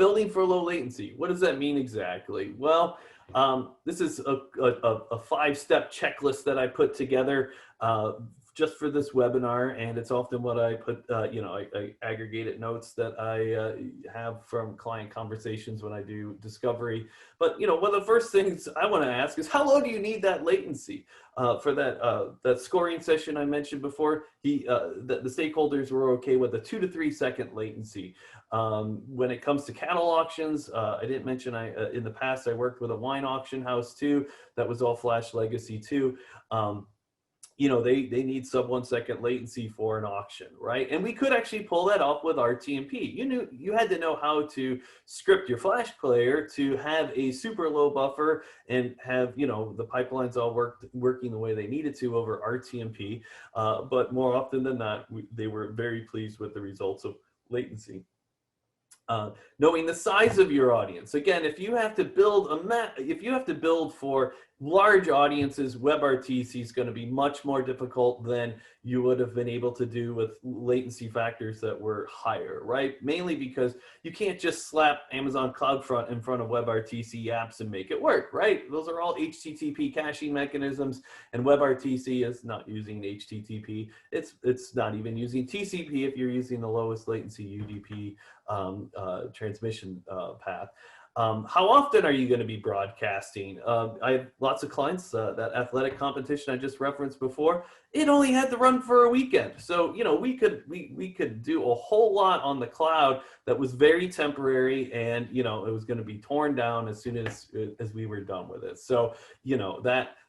building for low latency. What does that mean exactly? Well, this is a 5-step checklist that I put together just for this webinar, and it's often what I put, I aggregated notes that I have from client conversations when I do discovery. But, one of the first things I want to ask is, how low do you need that latency? For that scoring session I mentioned before, the stakeholders were okay with a 2 to 3 second latency. When it comes to cattle auctions, I didn't mention in the past I worked with a wine auction house too. That was all flash legacy too. They need sub 1 second latency for an auction, right? And we could actually pull that off with RTMP. You had to know how to script your flash player to have a super low buffer and have, the pipelines all working the way they needed to over RTMP. But more often than not, they were very pleased with the results of latency. Knowing the size of your audience. Again, if you have to build for large audiences, WebRTC is going to be much more difficult than you would have been able to do with latency factors that were higher, right? Mainly because you can't just slap Amazon CloudFront in front of WebRTC apps and make it work, right? Those are all HTTP caching mechanisms, and WebRTC is not using HTTP. It's not even using TCP if you're using the lowest latency UDP transmission path. How often are you going to be broadcasting? I have lots of clients, that athletic competition I just referenced before, it only had to run for a weekend. So, we could do a whole lot on the cloud that was very temporary, and, it was going to be torn down as soon as we were done with it. So,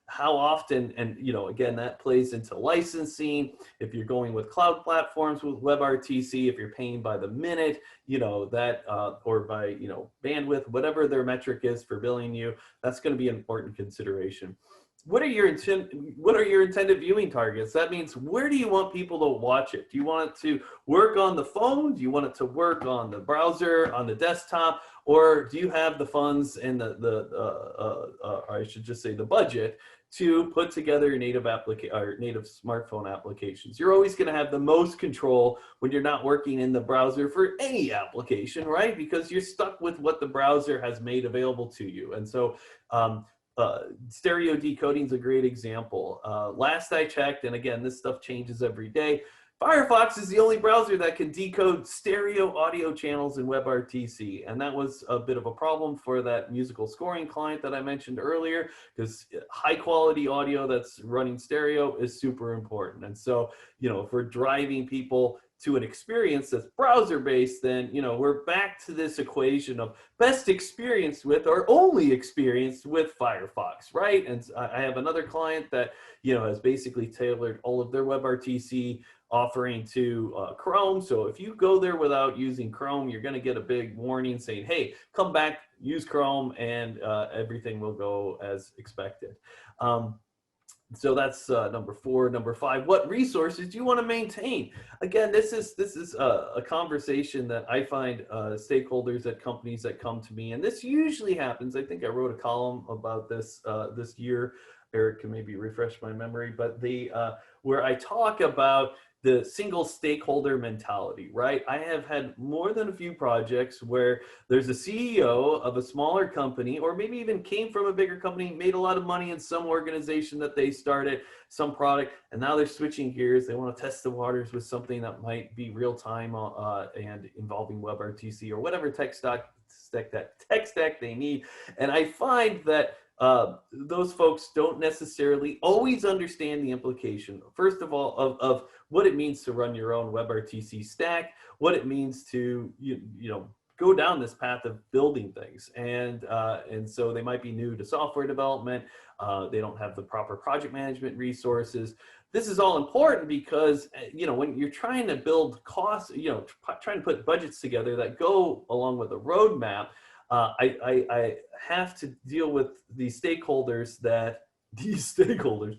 how often, and again, that plays into licensing. If you're going with cloud platforms with WebRTC, if you're paying by the minute, or by bandwidth, whatever their metric is for billing you, that's going to be an important consideration. What are your intended viewing targets? That means, where do you want people to watch it? Do you want it to work on the phone? Do you want it to work on the browser, on the desktop? Or do you have the funds and or I should just say the budget to put together your native smartphone applications? You're always going to have the most control when you're not working in the browser for any application, right? Because you're stuck with what the browser has made available to you. And so stereo decoding is a great example. Last I checked, and again, this stuff changes every day, Firefox is the only browser that can decode stereo audio channels in WebRTC, and that was a bit of a problem for that musical scoring client that I mentioned earlier, because high quality audio that's running stereo is super important. And so, if we're driving people to an experience that's browser-based, then we're back to this equation of best experienced with or only experienced with Firefox, right? And I have another client that has basically tailored all of their WebRTC offering to Chrome. So if you go there without using Chrome, you're going to get a big warning saying, hey, come back, use Chrome, and everything will go as expected. So that's number 4. Number 5, what resources do you want to maintain? Again, this is a conversation that I find stakeholders at companies that come to me, and this usually happens. I think I wrote a column about this this year. Eric can maybe refresh my memory, but where I talk about the single stakeholder mentality, right? I have had more than a few projects where there's a CEO of a smaller company, or maybe even came from a bigger company, made a lot of money in some organization that they started, some product, and now they're switching gears. They want to test the waters with something that might be real time and involving WebRTC or whatever tech stack they need. And I find that those folks don't necessarily always understand the implication, first of all, of what it means to run your own WebRTC stack, what it means to go down this path of building things, and so they might be new to software development. They don't have the proper project management resources. This is all important because when you're trying to build costs, trying to put budgets together that go along with a roadmap. I have to deal with these stakeholders that these stakeholders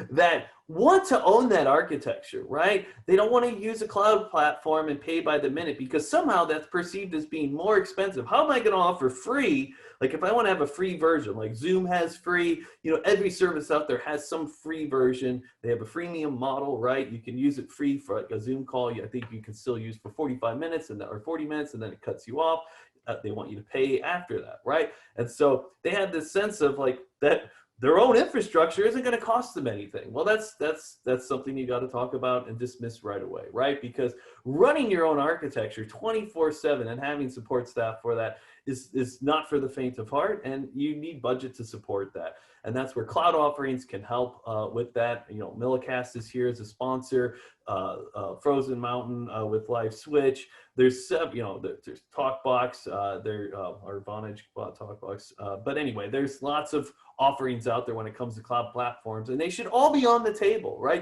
that want to own that architecture, right? They don't want to use a cloud platform and pay by the minute because somehow that's perceived as being more expensive. How am I going to offer free? Like if I want to have a free version, like Zoom has free, every service out there has some free version. They have a freemium model, right? You can use it free for like a Zoom call. I think you can still use for 45 minutes or 40 minutes, and then it cuts you off. They want you to pay after that, right? And so they have this sense of like that their own infrastructure isn't going to cost them anything. Well, that's something you got to talk about and dismiss right away, right? Because running your own architecture 24/7 and having support staff for that is not for the faint of heart, and you need budget to support that. And that's where cloud offerings can help with that. Millicast is here as a sponsor. Frozen Mountain with Live Switch. There's there's TalkBox, or Vonage TalkBox. But anyway, there's lots of offerings out there when it comes to cloud platforms, and they should all be on the table, right?